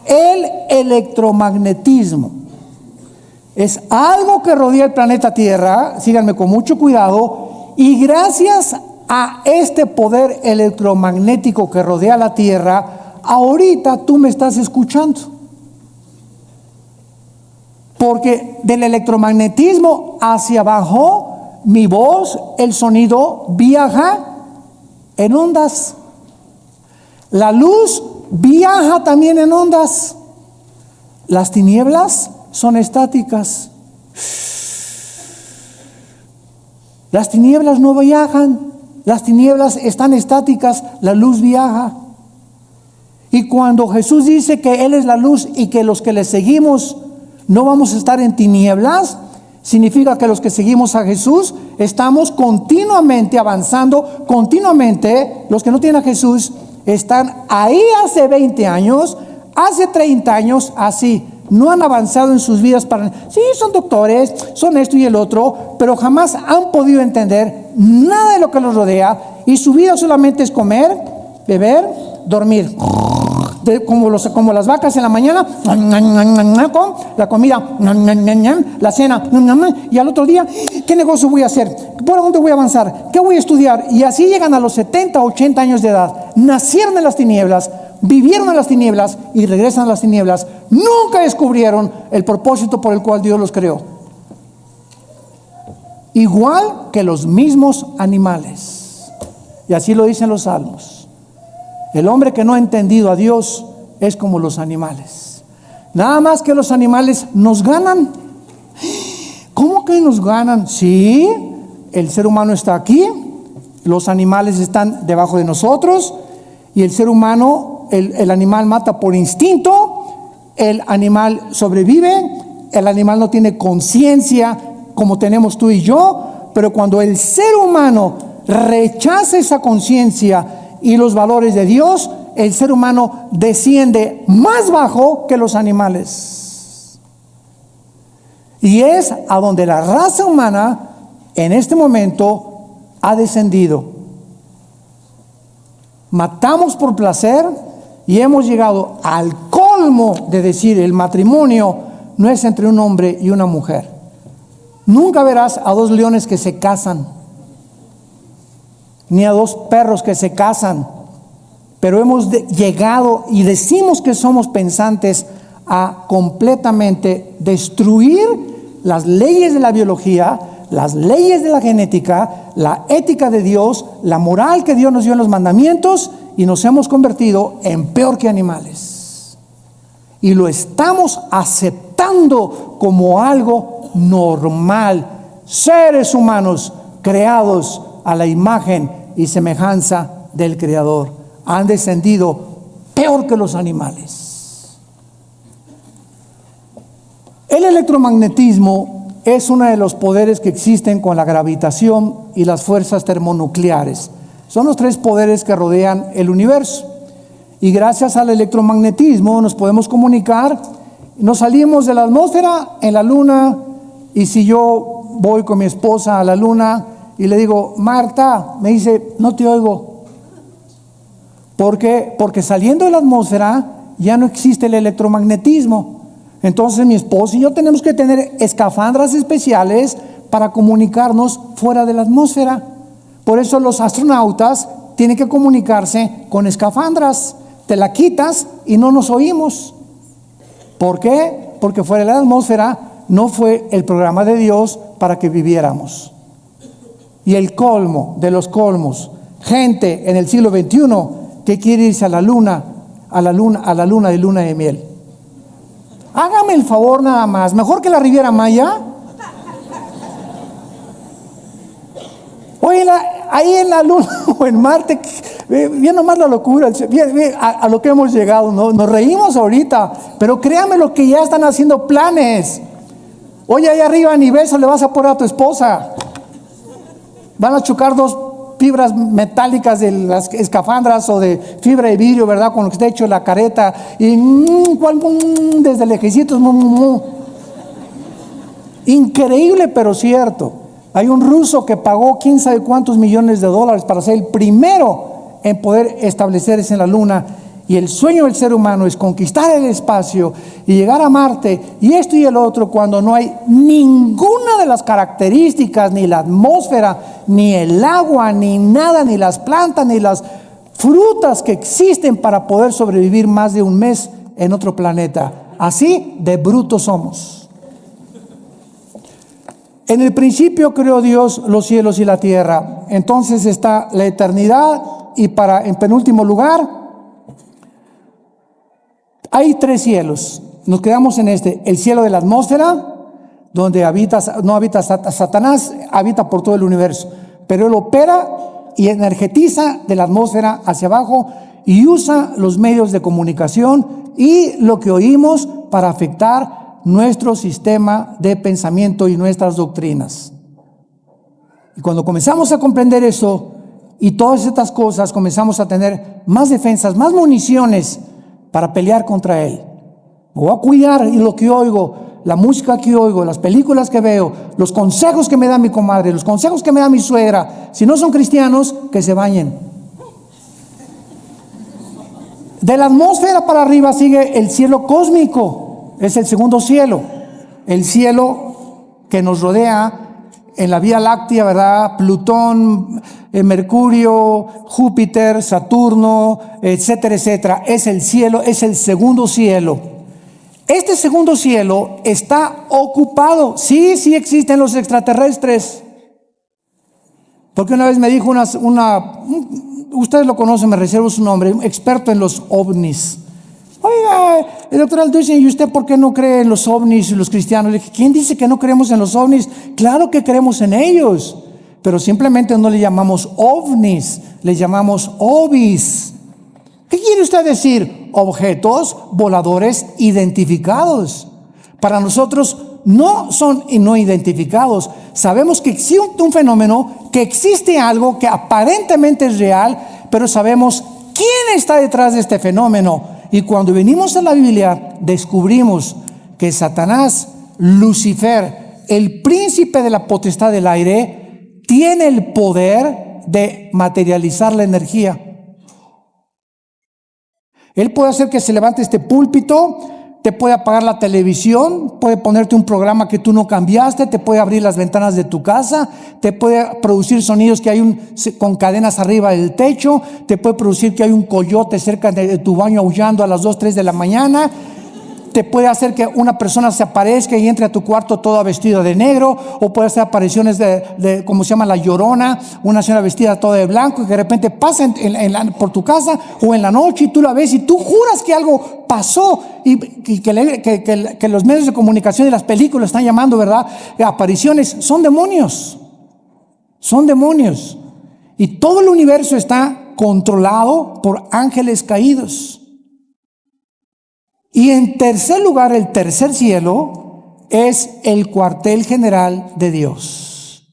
El electromagnetismo es algo que rodea el planeta Tierra, síganme con mucho cuidado, y gracias a este poder electromagnético que rodea la Tierra, ahorita tú me estás escuchando. Porque del electromagnetismo hacia abajo, mi voz, el sonido, viaja en ondas. La luz viaja también en ondas. Las tinieblas son estáticas. Las tinieblas no viajan, las tinieblas están estáticas, la luz viaja. Y cuando Jesús dice que Él es la luz y que los que le seguimos no vamos a estar en tinieblas, significa que los que seguimos a Jesús estamos continuamente avanzando, continuamente. Los que no tienen a Jesús están ahí hace 20 años, hace 30 años, así. No han avanzado en sus vidas sí, son doctores, son esto y el otro, pero jamás han podido entender nada de lo que los rodea, y su vida solamente es comer, beber, dormir. Como las vacas en la mañana, con la comida, la cena, y al otro día, ¿qué negocio voy a hacer? ¿Por dónde voy a avanzar? ¿Qué voy a estudiar? Y así llegan a los 70, 80 años de edad. Nacieron en las tinieblas, vivieron en las tinieblas y regresan a las tinieblas. Nunca descubrieron el propósito por el cual Dios los creó. Igual que los mismos animales. Y así lo dicen los salmos. El hombre que no ha entendido a Dios es como los animales. Nada más que los animales nos ganan. ¿Cómo que nos ganan? Sí, el ser humano está aquí, los animales están debajo de nosotros, y el ser humano, el animal mata por instinto, el animal sobrevive, el animal no tiene conciencia como tenemos tú y yo, pero cuando el ser humano rechaza esa conciencia y los valores de Dios, el ser humano desciende más bajo que los animales. Y es a donde la raza humana en este momento ha descendido. Matamos por placer y hemos llegado al colmo de decir el matrimonio no es entre un hombre y una mujer. Nunca verás a dos leones que se casan, ni a dos perros que se casan, pero hemos llegado y decimos que somos pensantes a completamente destruir las leyes de la biología, las leyes de la genética, la ética de Dios, la moral que Dios nos dio en los mandamientos, y nos hemos convertido en peor que animales. Y lo estamos aceptando como algo normal. Seres humanos creados a la imagen y semejanza del Creador han descendido peor que los animales. El electromagnetismo es uno de los poderes que existen con la gravitación y las fuerzas termonucleares. Son los tres poderes que rodean el universo. Y gracias al electromagnetismo nos podemos comunicar. Nos salimos de la atmósfera en la luna, y si yo voy con mi esposa a la luna y le digo, Marta, me dice, no te oigo. ¿Por qué? Porque saliendo de la atmósfera ya no existe el electromagnetismo. Entonces mi esposa y yo tenemos que tener escafandras especiales para comunicarnos fuera de la atmósfera. Por eso los astronautas tienen que comunicarse con escafandras. Te la quitas y no nos oímos. ¿Por qué? Porque fuera de la atmósfera no fue el programa de Dios para que viviéramos. Y el colmo de los colmos, gente en el siglo XXI que quiere irse a la luna de luna de miel. Hágame el favor nada más, mejor que la Riviera Maya. Oye, ahí en la luna o en Marte, bien nomás la locura, bien, a lo que hemos llegado, ¿no? Nos reímos ahorita, pero créame lo que ya están haciendo planes. Oye, ahí arriba ni beso le vas a poner a tu esposa. Van a chocar dos fibras metálicas de las escafandras o de fibra de vidrio, ¿verdad? Con lo que está hecho la careta. Y desde lejecitos. Increíble, pero cierto. Hay un ruso que pagó quién sabe cuántos millones de dólares para ser el primero en poder establecerse en la luna. Y el sueño del ser humano es conquistar el espacio y llegar a Marte y esto y el otro, cuando no hay ninguna de las características, ni la atmósfera, ni el agua, ni nada, ni las plantas, ni las frutas que existen para poder sobrevivir más de un mes en otro planeta. Así de brutos somos. En el principio creó Dios los cielos y la tierra. Entonces está la eternidad, y en penúltimo lugar hay tres cielos. Nos quedamos en el cielo de la atmósfera, donde no habita Satanás, habita por todo el universo, pero él opera y energetiza de la atmósfera hacia abajo y usa los medios de comunicación y lo que oímos para afectar nuestro sistema de pensamiento y nuestras doctrinas. Y cuando comenzamos a comprender eso y todas estas cosas, comenzamos a tener más defensas, más municiones para pelear contra él. Me voy a cuidar y lo que oigo, la música que oigo, las películas que veo, los consejos que me da mi comadre, los consejos que me da mi suegra. Si no son cristianos, que se bañen. De la atmósfera para arriba sigue el cielo cósmico, es el segundo cielo, el cielo que nos rodea en la Vía Láctea, ¿verdad? Plutón, Mercurio, Júpiter, Saturno, etcétera, etcétera. Es el cielo, es el segundo cielo. Este segundo cielo está ocupado. Sí existen los extraterrestres. Porque una vez me dijo ustedes lo conocen, me reservo su nombre, un experto en los ovnis. Oiga, el doctor Alducin, ¿y usted por qué no cree en los ovnis y los cristianos? Le dije, ¿quién dice que no creemos en los ovnis? Claro que creemos en ellos, pero simplemente no le llamamos ovnis, le llamamos ovis. ¿Qué quiere usted decir? Objetos voladores identificados. Para nosotros no son no identificados. Sabemos que existe un fenómeno, que existe algo que aparentemente es real, pero sabemos quién está detrás de este fenómeno. Y cuando venimos a la Biblia, descubrimos que Satanás, Lucifer, el príncipe de la potestad del aire, tiene el poder de materializar la energía. Él puede hacer que se levante este púlpito, te puede apagar la televisión, puede ponerte un programa que tú no cambiaste, te puede abrir las ventanas de tu casa, te puede producir sonidos que hay con cadenas arriba del techo, te puede producir que hay un coyote cerca de tu baño aullando a las 2, 3 de la mañana, te puede hacer que una persona se aparezca y entre a tu cuarto toda vestida de negro, o puede hacer apariciones de como se llama La Llorona, una señora vestida toda de blanco, y que de repente pasa por tu casa o en la noche y tú la ves y tú juras que algo pasó, y que los medios de comunicación y las películas están llamando, ¿verdad?, apariciones. Son demonios, y todo el universo está controlado por ángeles caídos. Y en tercer lugar, el tercer cielo es el cuartel general de Dios.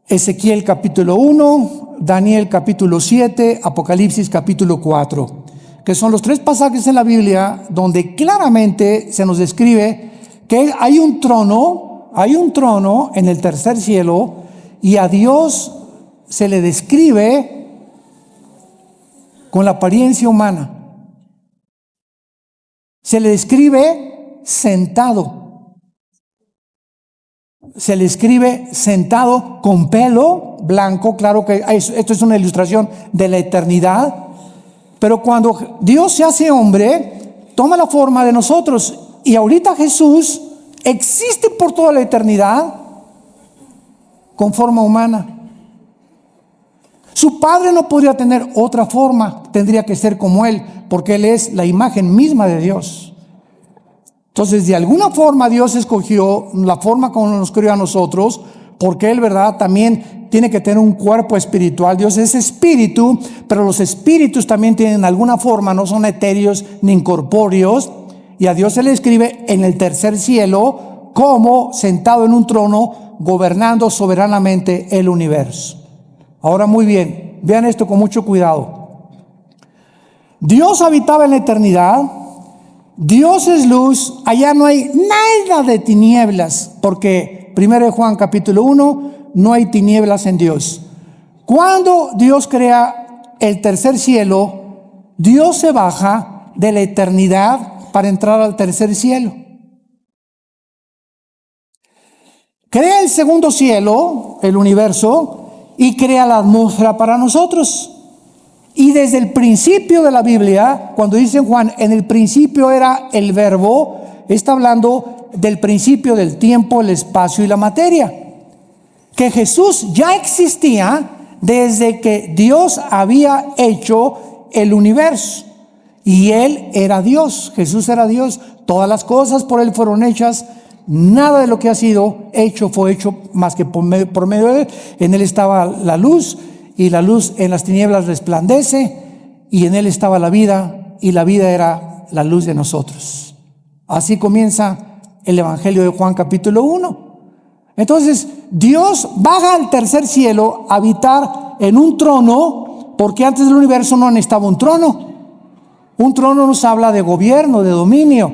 Ezequiel capítulo 1, Daniel capítulo 7, Apocalipsis capítulo 4, que son los tres pasajes en la Biblia donde claramente se nos describe que hay un trono en el tercer cielo, y a Dios se le describe con la apariencia humana. Se le describe sentado. Se le escribe sentado con pelo blanco. Claro que esto es una ilustración de la eternidad. Pero cuando Dios se hace hombre, toma la forma de nosotros. Y ahorita Jesús existe por toda la eternidad con forma humana. Su Padre no podría tener otra forma, tendría que ser como Él, porque Él es la imagen misma de Dios. Entonces, de alguna forma Dios escogió la forma como nos creó a nosotros, porque Él, ¿verdad?, también tiene que tener un cuerpo espiritual. Dios es espíritu, pero los espíritus también tienen alguna forma, no son etéreos ni incorpóreos, y a Dios se le escribe en el tercer cielo como sentado en un trono, gobernando soberanamente el universo. Ahora, muy bien, vean esto con mucho cuidado. Dios habitaba en la eternidad, Dios es luz, allá no hay nada de tinieblas, porque 1 Juan capítulo 1, no hay tinieblas en Dios. Cuando Dios crea el tercer cielo, Dios se baja de la eternidad para entrar al tercer cielo. Crea el segundo cielo, el universo, y crea la atmósfera para nosotros. Y desde el principio de la Biblia, cuando dice Juan, en el principio era el verbo, está hablando del principio del tiempo, el espacio y la materia. Que Jesús ya existía desde que Dios había hecho el universo. Y Él era Dios, Jesús era Dios. Todas las cosas por Él fueron hechas. Nada de lo que ha sido hecho fue hecho más que por medio de Él. En Él estaba la luz, y la luz en las tinieblas resplandece, y en Él estaba la vida, y la vida era la luz de nosotros. Así comienza el Evangelio de Juan capítulo 1. Entonces, Dios baja al tercer cielo a habitar en un trono, porque antes del universo no necesitaba un trono. Un trono nos habla de gobierno, de dominio.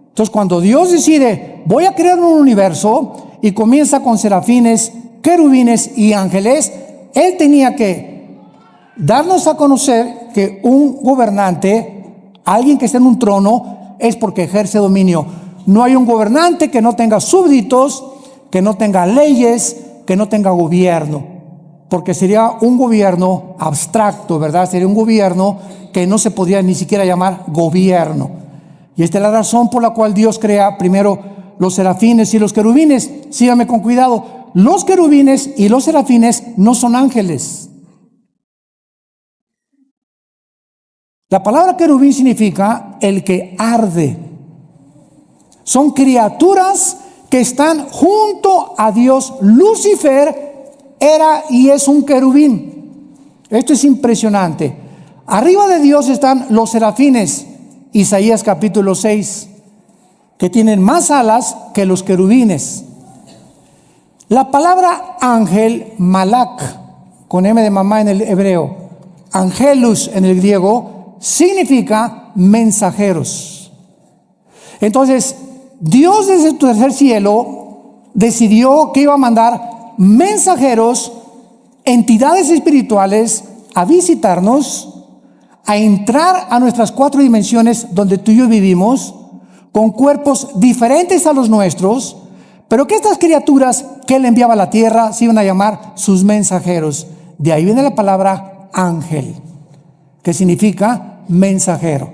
Entonces, cuando Dios decide, voy a crear un universo, y comienza con serafines, querubines y ángeles, Él tenía que darnos a conocer que un gobernante, alguien que esté en un trono, es porque ejerce dominio. No hay un gobernante que no tenga súbditos, que no tenga leyes, que no tenga gobierno, porque sería un gobierno abstracto, ¿verdad? Sería un gobierno que no se podría ni siquiera llamar gobierno. Y esta es la razón por la cual Dios crea primero los serafines y los querubines. Síganme con cuidado. Los querubines y los serafines no son ángeles. La palabra querubín significa el que arde. Son criaturas que están junto a Dios. Lucifer era y es un querubín. Esto es impresionante. Arriba de Dios están los serafines, Isaías capítulo 6, que tienen más alas que los querubines. La palabra ángel, malak, con M de mamá en el hebreo, angelus en el griego, significa mensajeros. Entonces, Dios desde su tercer cielo decidió que iba a mandar mensajeros, entidades espirituales, a visitarnos, a entrar a nuestras 4 dimensiones donde tú y yo vivimos, con cuerpos diferentes a los nuestros, pero que estas criaturas que Él enviaba a la tierra se iban a llamar sus mensajeros. De ahí viene la palabra ángel, que significa mensajero.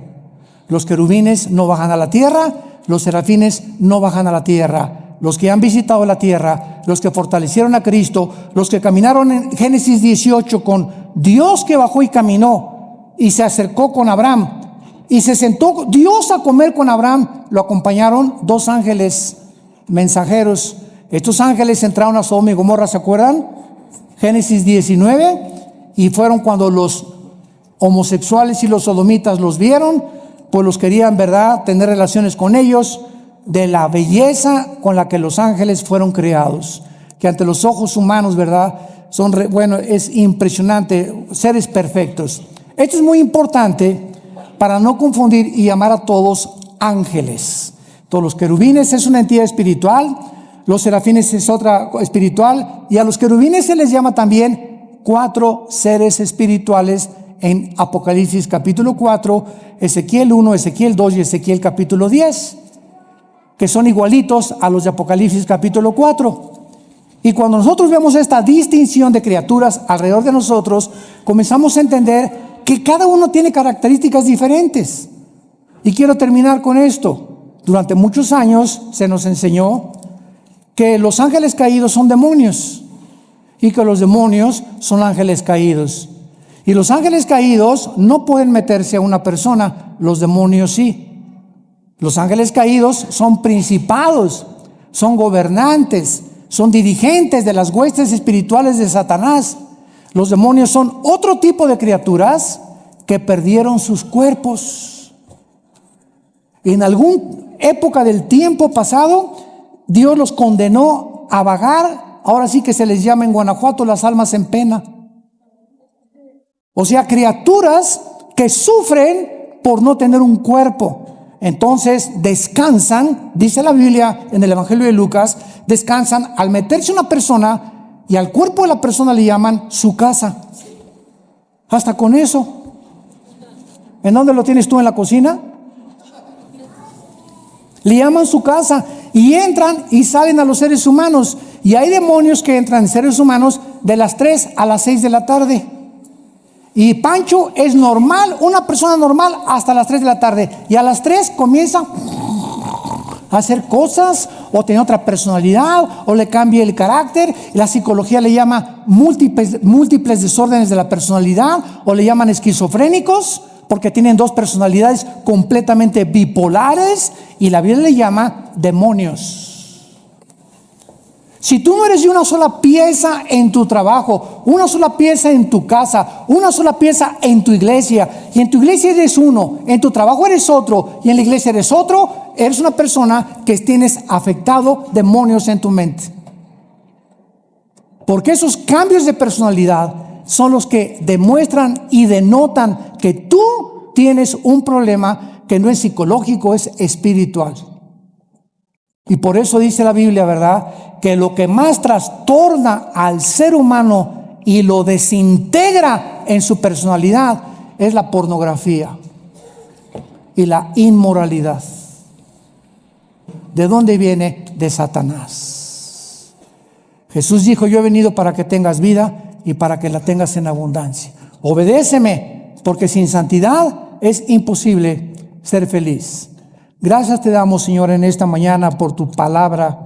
Los querubines no bajan a la tierra, los serafines no bajan a la tierra. Los que han visitado la tierra, los que fortalecieron a Cristo, los que caminaron en Génesis 18 con Dios que bajó y caminó y se acercó con Abraham y se sentó Dios a comer con Abraham, lo acompañaron 2 ángeles mensajeros. Estos ángeles entraron a Sodoma y Gomorra, ¿se acuerdan? Génesis 19, y fueron cuando los homosexuales y los sodomitas los vieron, pues los querían, ¿verdad?, tener relaciones con ellos, de la belleza con la que los ángeles fueron creados, que ante los ojos humanos, ¿verdad?, son, bueno, es impresionante, seres perfectos. Esto es muy importante para no confundir y llamar a todos ángeles. Todos los querubines es una entidad espiritual, los serafines es otra espiritual, y a los querubines se les llama también 4 seres espirituales en Apocalipsis capítulo 4, Ezequiel 1, Ezequiel 2 y Ezequiel capítulo 10, que son igualitos a los de Apocalipsis capítulo 4. Y cuando nosotros vemos esta distinción de criaturas alrededor de nosotros, comenzamos a entender que cada uno tiene características diferentes. Y quiero terminar con esto. Durante muchos años se nos enseñó que los ángeles caídos son demonios y que los demonios son ángeles caídos. Y los ángeles caídos no pueden meterse a una persona, los demonios sí. Los ángeles caídos son principados, son gobernantes, son dirigentes de las huestes espirituales de Satanás. Los demonios son otro tipo de criaturas que perdieron sus cuerpos. En alguna época del tiempo pasado, Dios los condenó a vagar. Ahora sí que se les llama en Guanajuato las almas en pena. O sea, criaturas que sufren por no tener un cuerpo. Entonces descansan, dice la Biblia en el Evangelio de Lucas, descansan al meterse una persona y al cuerpo de la persona le llaman su casa. Hasta con eso. ¿En dónde lo tienes tú? ¿En la cocina? Le llaman su casa y entran y salen a los seres humanos. Y hay demonios que entran en seres humanos de las 3 a las 6 de la tarde. Y Pancho es normal, una persona normal hasta las 3 de la tarde. Y a las 3 comienza a hacer cosas, o tiene otra personalidad, o le cambia el carácter. La psicología le llama múltiples desórdenes de la personalidad, o le llaman esquizofrénicos, porque tienen 2 personalidades completamente bipolares, y la Biblia le llama demonios. Si tú no eres de una sola pieza en tu trabajo, una sola pieza en tu casa, una sola pieza en tu iglesia, y en tu iglesia eres uno, en tu trabajo eres otro, y en la iglesia eres otro, eres una persona que tienes afectado demonios en tu mente. Porque esos cambios de personalidad son los que demuestran y denotan que tú tienes un problema que no es psicológico, es espiritual. Y por eso dice la Biblia, ¿verdad?, que lo que más trastorna al ser humano y lo desintegra en su personalidad es la pornografía y la inmoralidad. ¿De dónde viene? De Satanás. Jesús dijo: yo he venido para que tengas vida y para que la tengas en abundancia. Obedéceme, porque sin santidad es imposible ser feliz. Gracias te damos, Señor, en esta mañana por tu palabra.